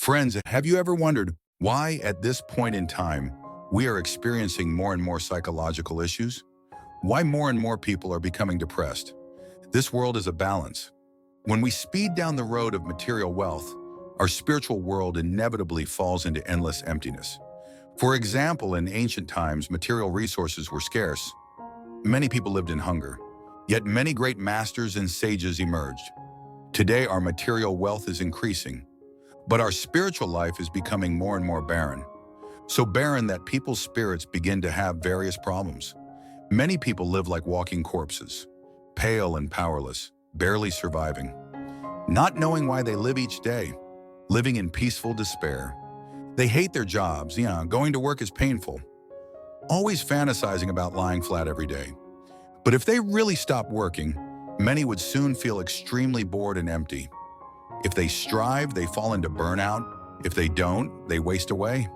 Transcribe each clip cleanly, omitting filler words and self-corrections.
Friends, have you ever wondered why at this point in time we are experiencing more and more psychological issues? Why more and more people are becoming depressed? This world is a balance. When we speed down the road of material wealth, our spiritual world inevitably falls into endless emptiness. For example, in ancient times, material resources were scarce. Many people lived in hunger, yet many great masters and sages emerged. Today, our material wealth is increasing, but our spiritual life is becoming more and more barren. So barren that people's spirits begin to have various problems. Many people live like walking corpses, pale and powerless, barely surviving, not knowing why they live each day, living in peaceful despair. They hate their jobs, going to work is painful, always fantasizing about lying flat every day. But if they really stopped working, many would soon feel extremely bored and empty. If they strive, they fall into burnout. If they don't, they waste away.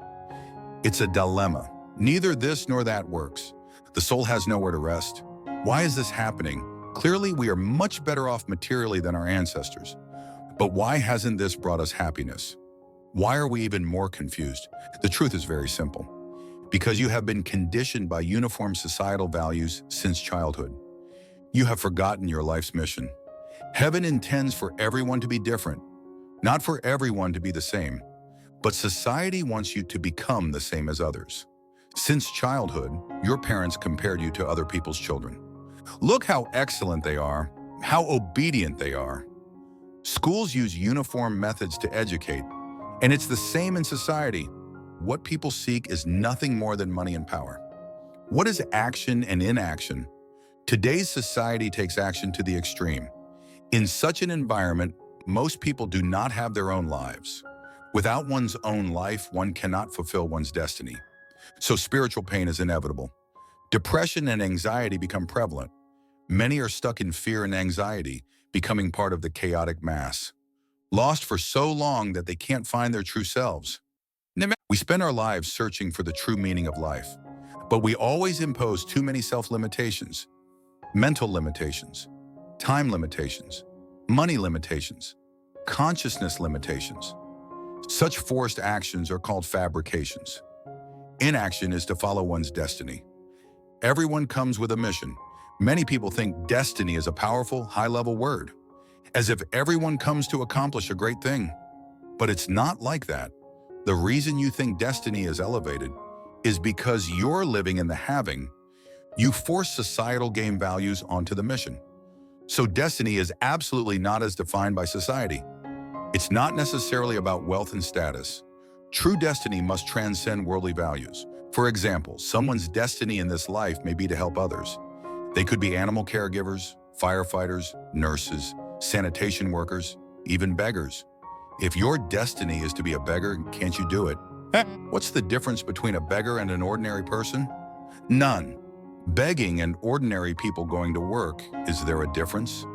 It's a dilemma. Neither this nor that works. The soul has nowhere to rest. Why is this happening? Clearly, we are much better off materially than our ancestors. But why hasn't this brought us happiness? Why are we even more confused? The truth is very simple. Because you have been conditioned by uniform societal values since childhood. You have forgotten your life's mission. Heaven intends for everyone to be different, not for everyone to be the same. But society wants you to become the same as others. Since childhood, your parents compared you to other people's children. Look how excellent they are, how obedient they are. Schools use uniform methods to educate, and it's the same in society. What people seek is nothing more than money and power. What is action and inaction? Today's society takes action to the extreme. In such an environment, most people do not have their own lives. Without one's own life, one cannot fulfill one's destiny. So spiritual pain is inevitable. Depression and anxiety become prevalent. Many are stuck in fear and anxiety, becoming part of the chaotic mass. Lost for so long that they can't find their true selves. We spend our lives searching for the true meaning of life, but we always impose too many self-limitations, mental limitations, time limitations, money limitations, consciousness limitations. Such forced actions are called fabrications. Inaction is to follow one's destiny. Everyone comes with a mission. Many people think destiny is a powerful, high-level word, as if everyone comes to accomplish a great thing. But it's not like that. The reason you think destiny is elevated is because you're living in the having. You force societal game values onto the mission. So destiny is absolutely not as defined by society. It's not necessarily about wealth and status. True destiny must transcend worldly values. For example, someone's destiny in this life may be to help others. They could be animal caregivers, firefighters, nurses, sanitation workers, even beggars. If your destiny is to be a beggar, can't you do it? What's the difference between a beggar and an ordinary person? None. Begging and ordinary people going to work, is there a difference?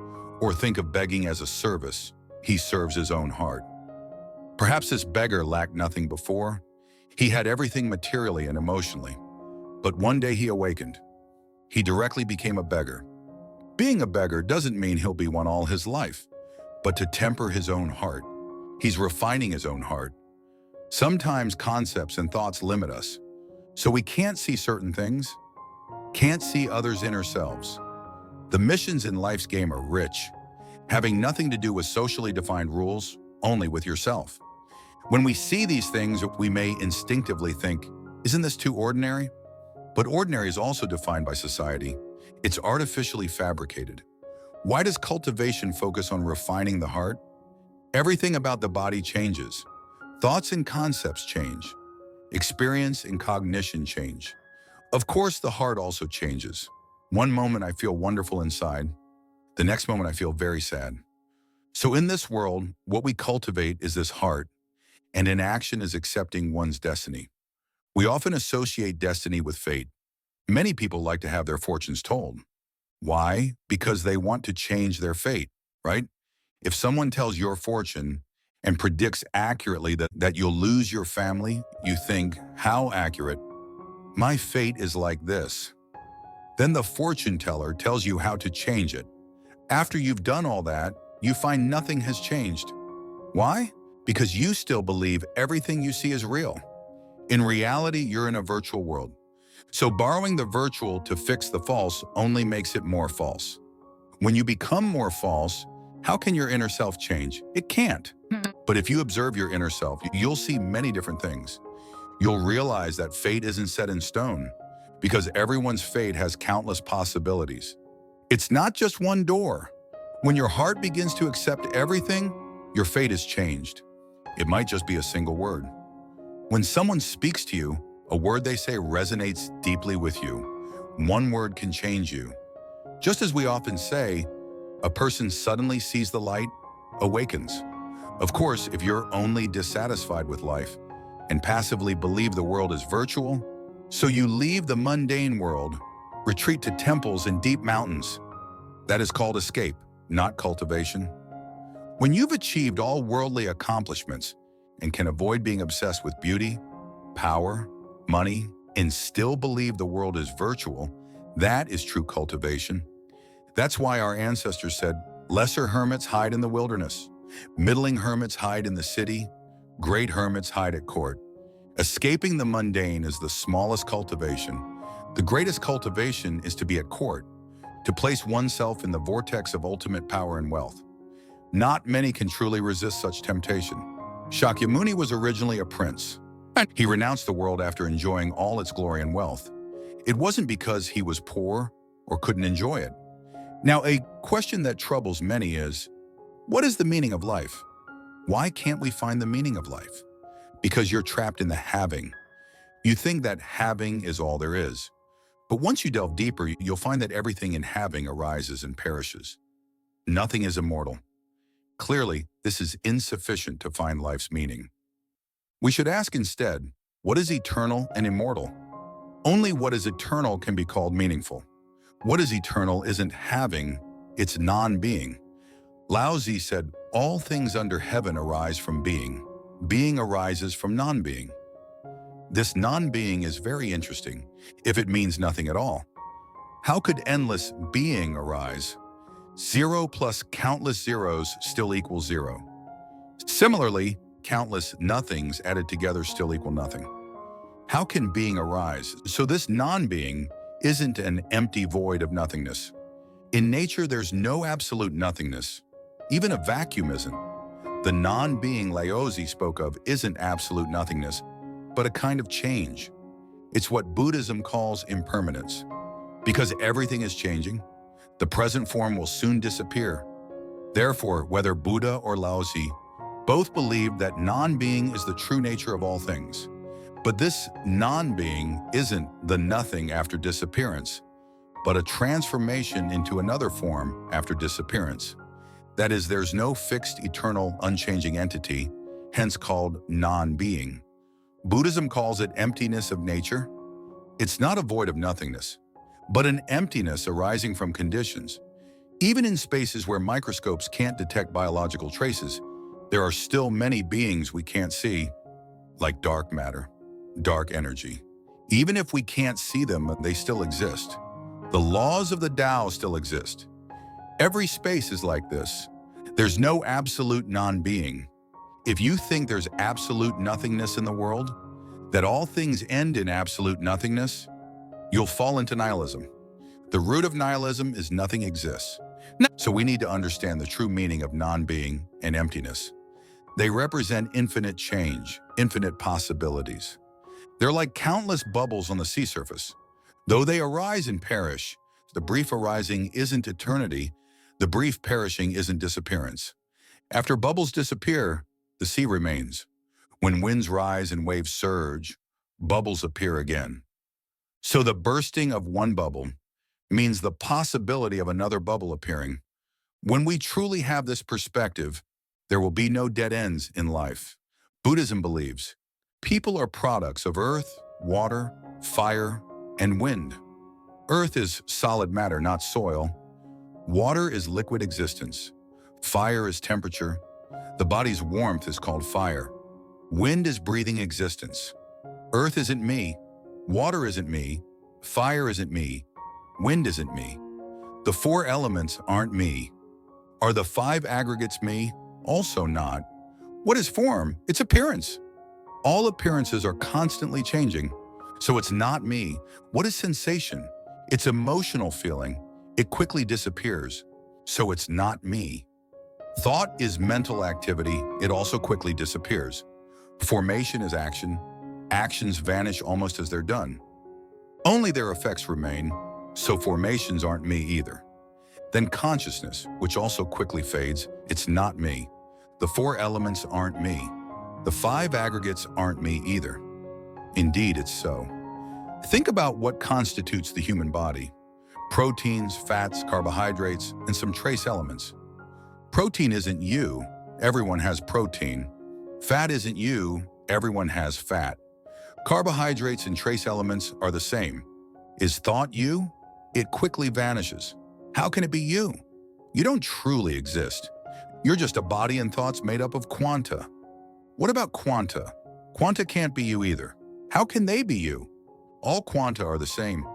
Or think of begging as a service. He serves his own heart. Perhaps this beggar lacked nothing before. He had everything materially and emotionally. But one day he awakened. He directly became a beggar. Being a beggar doesn't mean he'll be one all his life, but to temper his own heart. He's refining his own heart. Sometimes concepts and thoughts limit us, so we can't see certain things, can't see others' inner selves. The missions in life's game are rich, having nothing to do with socially defined rules, only with yourself. When we see these things, we may instinctively think, isn't this too ordinary? But ordinary is also defined by society. It's artificially fabricated. Why does cultivation focus on refining the heart? Everything about the body changes. Thoughts and concepts change. Experience and cognition change. Of course, the heart also changes. One moment I feel wonderful inside. The next moment I feel very sad. So in this world, what we cultivate is this heart, and inaction is accepting one's destiny. We often associate destiny with fate. Many people like to have their fortunes told. Why? Because they want to change their fate, right? If someone tells your fortune and predicts accurately that you'll lose your family, you think, how accurate? My fate is like this. Then the fortune teller tells you how to change it. After you've done all that, you find nothing has changed. Why? because you still believe everything you see is real. In reality, you're in a virtual world. So borrowing the virtual to fix the false only makes it more false. When you become more false, how can your inner self change? It can't. But if you observe your inner self, you'll see many different things. You'll realize that fate isn't set in stone, because everyone's fate has countless possibilities. It's not just one door. When your heart begins to accept everything, your fate is changed. It might just be a single word. When someone speaks to you, a word they say resonates deeply with you. One word can change you. Just as we often say, a person suddenly sees the light, awakens. Of course, if you're only dissatisfied with life and passively believe the world is virtual, so you leave the mundane world, retreat to temples and deep mountains. That is called escape, not cultivation. When you've achieved all worldly accomplishments and can avoid being obsessed with beauty, power, money, and still believe the world is virtual, that is true cultivation. That's why our ancestors said, lesser hermits hide in the wilderness, middling hermits hide in the city, great hermits hide at court. Escaping the mundane is the smallest cultivation. The greatest cultivation is to be at court, to place oneself in the vortex of ultimate power and wealth. Not many can truly resist such temptation. Shakyamuni was originally a prince. He renounced the world after enjoying all its glory and wealth. It wasn't because he was poor or couldn't enjoy it. Now, a question that troubles many is, what is the meaning of life? Why can't we find the meaning of life? Because you're trapped in the having. You think that having is all there is. But once you delve deeper, you'll find that everything in having arises and perishes. Nothing is immortal. Clearly, this is insufficient to find life's meaning. We should ask instead, what is eternal and immortal? Only what is eternal can be called meaningful. What is eternal isn't having, it's non-being. Laozi said, all things under heaven arise from being. Being arises from non-being. This non-being is very interesting, if it means nothing at all. How could endless being arise? Zero plus countless zeros still equals zero. Similarly, countless nothings added together still equal nothing. How can being arise? So this non-being isn't an empty void of nothingness. In nature, there's no absolute nothingness. Even a vacuum isn't. The non-being Laozi spoke of isn't absolute nothingness, but a kind of change. It's what Buddhism calls impermanence. Because everything is changing, the present form will soon disappear. Therefore, whether Buddha or Laozi, both believed that non-being is the true nature of all things. But this non-being isn't the nothing after disappearance, but a transformation into another form after disappearance. That is, there's no fixed, eternal, unchanging entity, hence called non-being. Buddhism calls it emptiness of nature. It's not a void of nothingness, but an emptiness arising from conditions. Even in spaces where microscopes can't detect biological traces, there are still many beings we can't see, like dark matter, dark energy. Even if we can't see them, they still exist. The laws of the Tao still exist. Every space is like this. There's no absolute non-being. If you think there's absolute nothingness in the world, that all things end in absolute nothingness, you'll fall into nihilism. The root of nihilism is nothing exists. So we need to understand the true meaning of non-being and emptiness. They represent infinite change, infinite possibilities. They're like countless bubbles on the sea surface. Though they arise and perish, the brief arising isn't eternity, the brief perishing isn't disappearance. After bubbles disappear, the sea remains. When winds rise and waves surge, bubbles appear again. So the bursting of one bubble means the possibility of another bubble appearing. When we truly have this perspective, there will be no dead ends in life. Buddhism believes people are products of earth, water, fire, and wind. Earth is solid matter, not soil. Water is liquid existence. Fire is temperature. The body's warmth is called fire. Wind is breathing existence. Earth isn't me. Water isn't me. Fire isn't me. Wind isn't me. The four elements aren't me. Are the five aggregates me? Also not. What is form? It's appearance. All appearances are constantly changing, so it's not me. What is sensation? It's emotional feeling. It quickly disappears, so it's not me. Thought is mental activity. It also quickly disappears. Formation is action. Actions vanish almost as they're done. Only their effects remain, so formations aren't me either. Then consciousness, which also quickly fades. It's not me. The 4 elements aren't me. The 5 aggregates aren't me either. Indeed, it's so. Think about what constitutes the human body. Proteins, fats, carbohydrates, and some trace elements. Protein isn't you. Everyone has protein. Fat isn't you. Everyone has fat. Carbohydrates and trace elements are the same. Is thought you? It quickly vanishes. How can it be you? You don't truly exist. You're just a body and thoughts made up of quanta. What about quanta? Quanta can't be you either. How can they be you? All quanta are the same.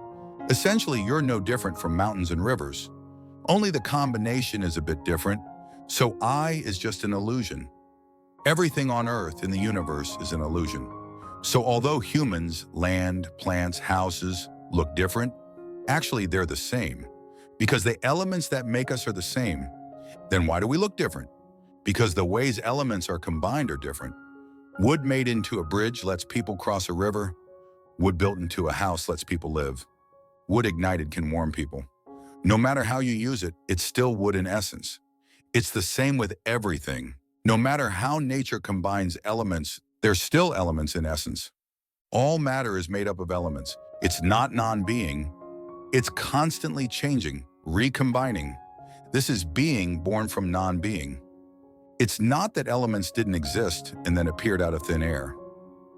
Essentially, you're no different from mountains and rivers. Only the combination is a bit different, so I is just an illusion. Everything on Earth in the universe is an illusion. So although humans, land, plants, houses look different, actually they're the same. Because the elements that make us are the same. Then why do we look different? Because the ways elements are combined are different. Wood made into a bridge lets people cross a river. Wood built into a house lets people live. Wood ignited can warm people. No matter how you use it, it's still wood in essence. It's the same with everything. No matter how nature combines elements, there's still elements in essence. All matter is made up of elements. It's not non-being. It's constantly changing, recombining. This is being born from non-being. It's not that elements didn't exist and then appeared out of thin air.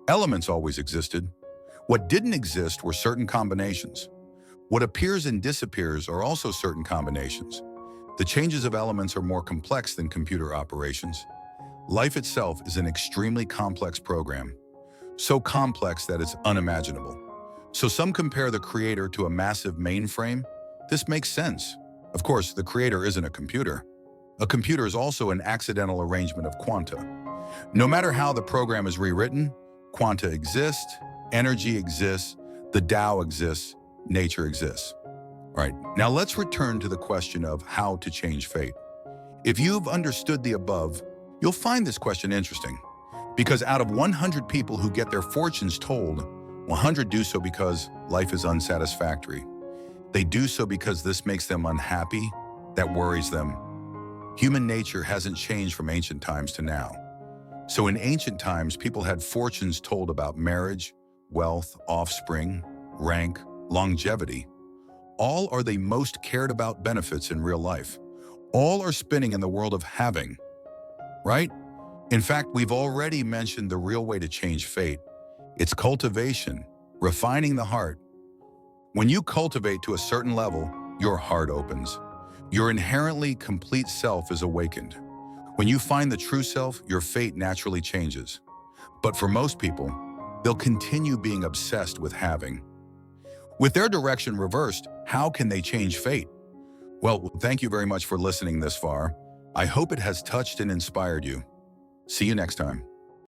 Elements always existed. What didn't exist were certain combinations. What appears and disappears are also certain combinations. The changes of elements are more complex than computer operations. Life itself is an extremely complex program. So complex that it's unimaginable. So some compare the creator to a massive mainframe. This makes sense. Of course, the creator isn't a computer. A computer is also an accidental arrangement of quanta. No matter how the program is rewritten, quanta exist, energy exists, the Tao exists, nature exists. All right, now let's return to the question of how to change fate. If you've understood the above, you'll find this question interesting. Because out of 100 people who get their fortunes told, 100 do so because life is unsatisfactory. They do so because this makes them unhappy, that worries them. Human nature hasn't changed from ancient times to now. So in ancient times, people had fortunes told about marriage, wealth, offspring, rank, longevity. All are the most cared about benefits in real life. All are spinning in the world of having, right? In fact, we've already mentioned the real way to change fate. It's cultivation, refining the heart. When you cultivate to a certain level, your heart opens. Your inherently complete self is awakened. When you find the true self, your fate naturally changes. But for most people, they'll continue being obsessed with having. With their direction reversed, how can they change fate? Well, thank you very much for listening this far. I hope it has touched and inspired you. See you next time.